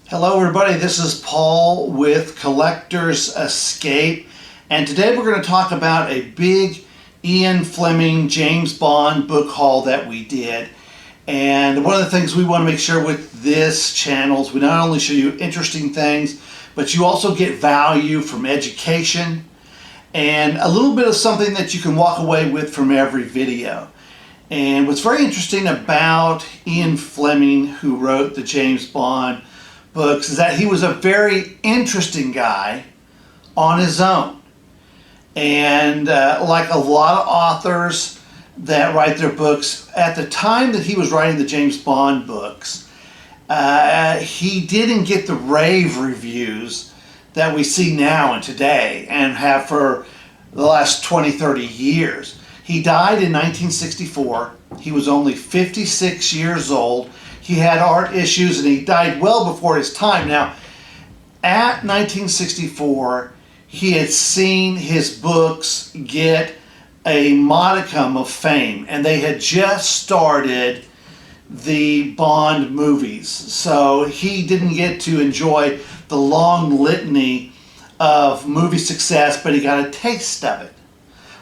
Hello everybody, this is Paul with Collector's Escape, and today we're going to talk about a big Ian Fleming James Bond book haul that we did. And one of the things we want to make sure with this channel is we not only show you interesting things, but you also get value from education and a little bit of something that you can walk away with from every video. And what's very interesting about Ian Fleming, who wrote the James Bond books, is that he was a very interesting guy on his own. And like a lot of authors that write their books, at the time that he was writing the James Bond books, he didn't get the rave reviews that we see now and today and have for the last 20, 30 years. He died in 1964. He was only 56 years old. He had heart issues and he died well before his time. Now, at 1964, he had seen his books get a modicum of fame, and they had just started the Bond movies. So he didn't get to enjoy the long litany of movie success, but he got a taste of it.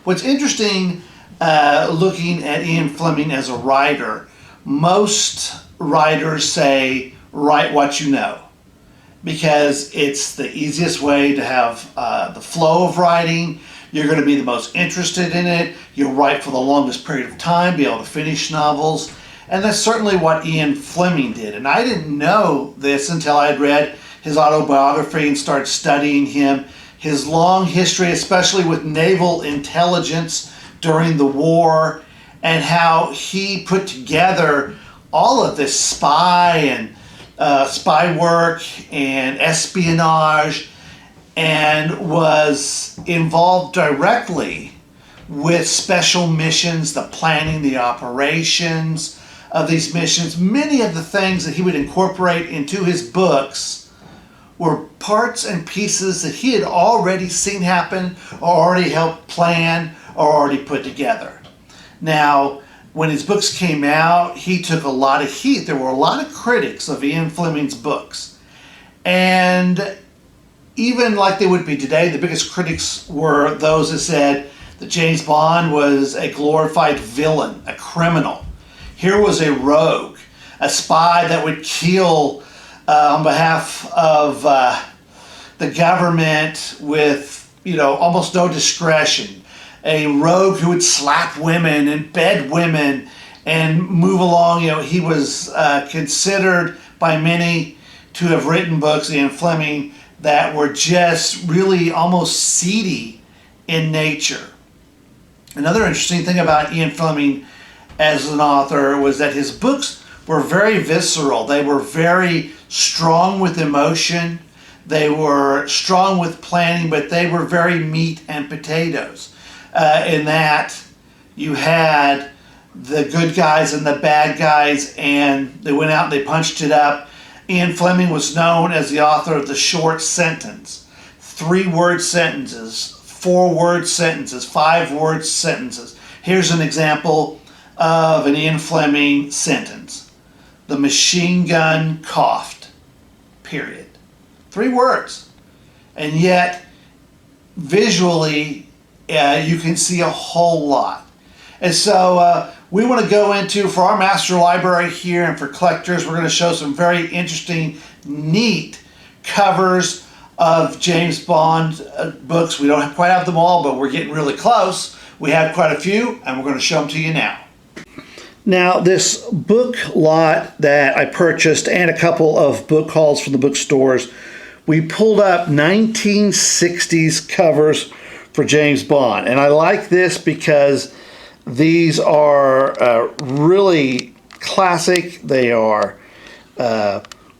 What's interesting, looking at Ian Fleming as a writer, most writers say, write what you know, because it's the easiest way to have the flow of writing. You're going to be the most interested in it. You'll write for the longest period of time, be able to finish novels. And that's certainly what Ian Fleming did. And I didn't know this until I had read his autobiography and started studying him. His long history, especially with naval intelligence during the war, and how he put together all of this spy work and espionage, and was involved directly with special missions, the planning, the operations of these missions. Many of the things that he would incorporate into his books were parts and pieces that he had already seen happen, or already helped plan, or already put together. Now, when his books came out, he took a lot of heat. There were a lot of critics of Ian Fleming's books. And even like they would be today, the biggest critics were those that said that James Bond was a glorified villain, a criminal. Here was a rogue, a spy that would kill on behalf of the government with, almost no discretion. A rogue who would slap women and bed women and move along. He was considered by many to have written books, Ian Fleming, that were just really almost seedy in nature. Another interesting thing about Ian Fleming as an author was that his books were very visceral. They were very strong with emotion. They were strong with planning, but they were very meat and potatoes. In that you had the good guys and the bad guys, and they went out and they punched it up. Ian Fleming was known as the author of the short sentence, 3-word sentences, 4-word sentences, 5-word sentences. Here's an example of an Ian Fleming sentence. The machine gun coughed, period. 3 words. And yet, visually, you can see a whole lot. And so we want to go into, for our master library here and for collectors, we're going to show some very interesting, neat covers of James Bond books. We don't quite have them all, but we're getting really close. We have quite a few, and we're going to show them to you now. Now, this book lot that I purchased and a couple of book hauls from the bookstores, we pulled up 1960s covers for James Bond. And I like this because these are really classic. They are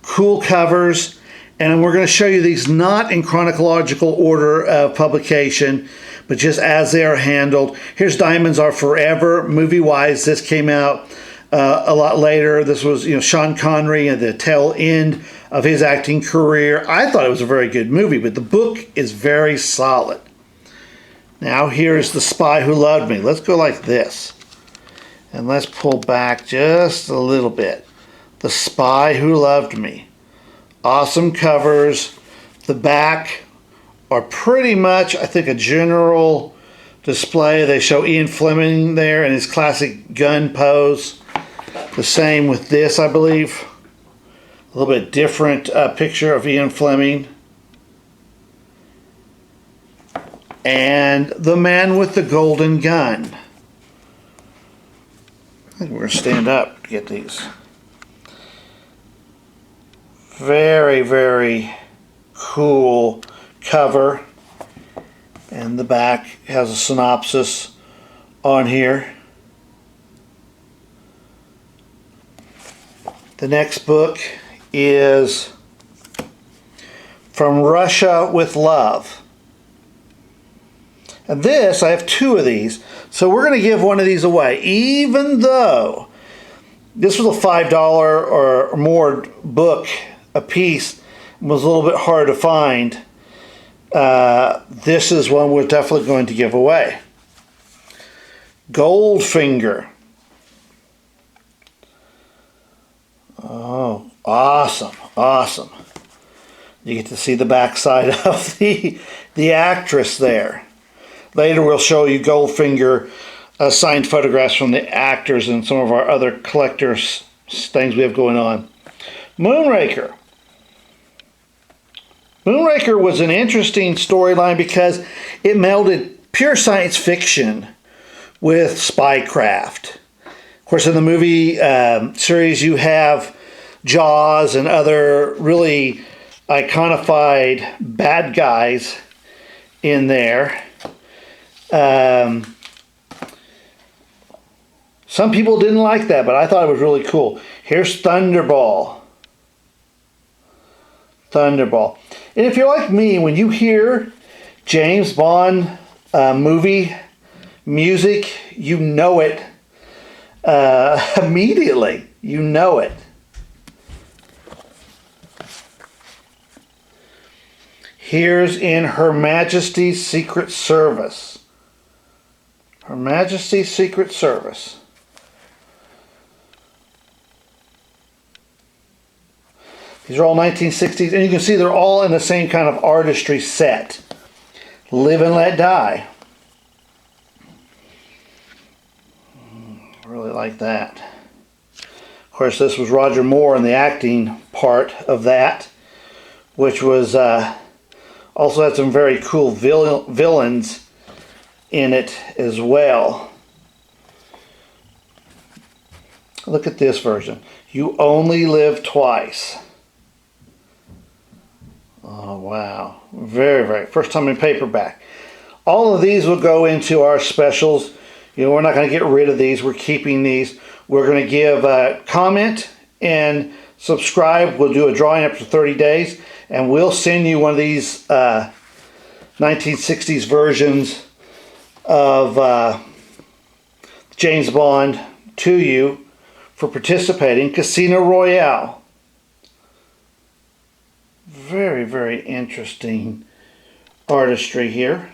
cool covers. And we're going to show you these not in chronological order of publication, but just as they are handled. Here's Diamonds Are Forever. Movie-wise, this came out a lot later. This was, Sean Connery at the tail end of his acting career. I thought it was a very good movie, but the book is very solid. Now here's The Spy Who Loved Me. Let's go like this. And let's pull back just a little bit. The Spy Who Loved Me. Awesome covers. The back are pretty much, I think, a general display. They show Ian Fleming there in his classic gun pose. The same with this, I believe. A little bit different picture of Ian Fleming. And the man with the golden gun. I think we're going to stand up to get these. Very, very cool cover. And the back has a synopsis on here. The next book is From Russia with Love. And this, I have 2 of these, so we're going to give one of these away, even though this was a $5 or more book a piece. It was a little bit hard to find. This is one we're definitely going to give away. Goldfinger. Oh, awesome, awesome. You get to see the backside of the actress there. Later we'll show you Goldfinger signed photographs from the actors and some of our other collectors' things we have going on. Moonraker. Moonraker was an interesting storyline because it melded pure science fiction with spycraft. Of course, in the movie series you have Jaws and other really iconified bad guys in there. Some people didn't like that, but I thought it was really cool. Here's Thunderball. Thunderball. And if you're like me, when you hear James Bond movie music, you know it immediately. You know it. Here's In Her Majesty's Secret Service. Her Majesty's Secret Service. These are all 1960s, and you can see they're all in the same kind of artistry set. Live and Let Die. I really like that. Of course, this was Roger Moore in the acting part of that, which was also had some very cool villains in it as well. Look at this version. You Only Live Twice. Oh, wow. Very, very. First time in paperback. All of these will go into our specials. You know, we're not going to get rid of these. We're keeping these. We're going to give a comment and subscribe. We'll do a drawing after 30 days. And we'll send you one of these 1960s versions of James Bond to you for participating. Casino Royale. Very, very interesting artistry here.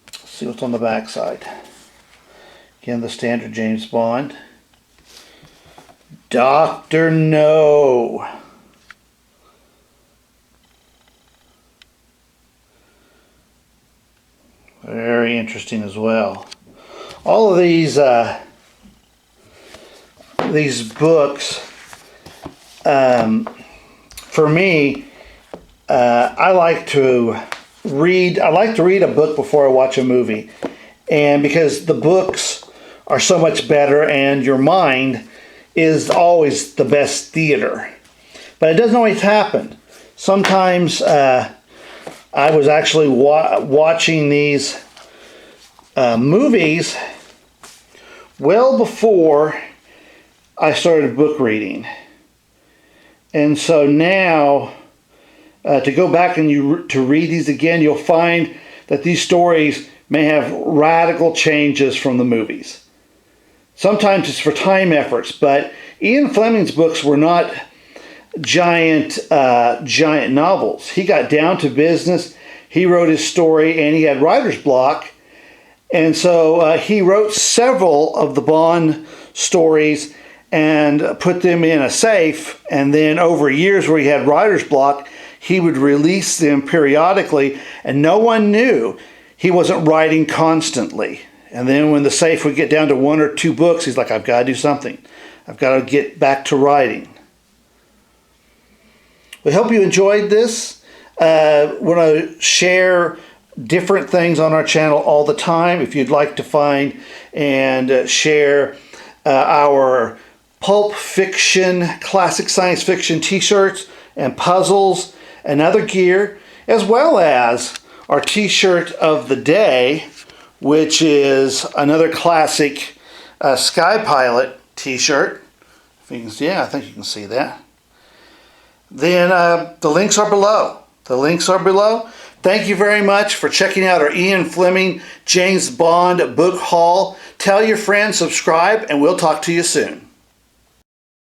Let's see what's on the back side. Again, the standard James Bond. Dr. No. Very interesting as well. All of these books, for me, I like to read. I like to read a book before I watch a movie, and because the books are so much better, and your mind is always the best theater. But it doesn't always happen. Sometimes I was actually watching these movies well before I started book reading. And so now, to go back and to read these again, you'll find that these stories may have radical changes from the movies. Sometimes it's for time efforts, but Ian Fleming's books were not giant novels. He got down to business. He wrote his story, and he had writer's block. And so he wrote several of the Bond stories, and put them in a safe, and then over years where he had writer's block, he would release them periodically, and no one knew he wasn't writing constantly. And then when the safe would get down to 1 or 2 books, he's like, I've got to do something. I've got to get back to writing. We hope you enjoyed this. We're going to share different things on our channel all the time. If you'd like to find and share our pulp fiction, classic science fiction t-shirts and puzzles and other gear, as well as our t-shirt of the day, which is another classic Sky Pilot t-shirt. If you can see, yeah, I think you can see that. Then the links are below. The links are below. Thank you very much for checking out our Ian Fleming James Bond book haul. Tell your friends, subscribe, and we'll talk to you soon.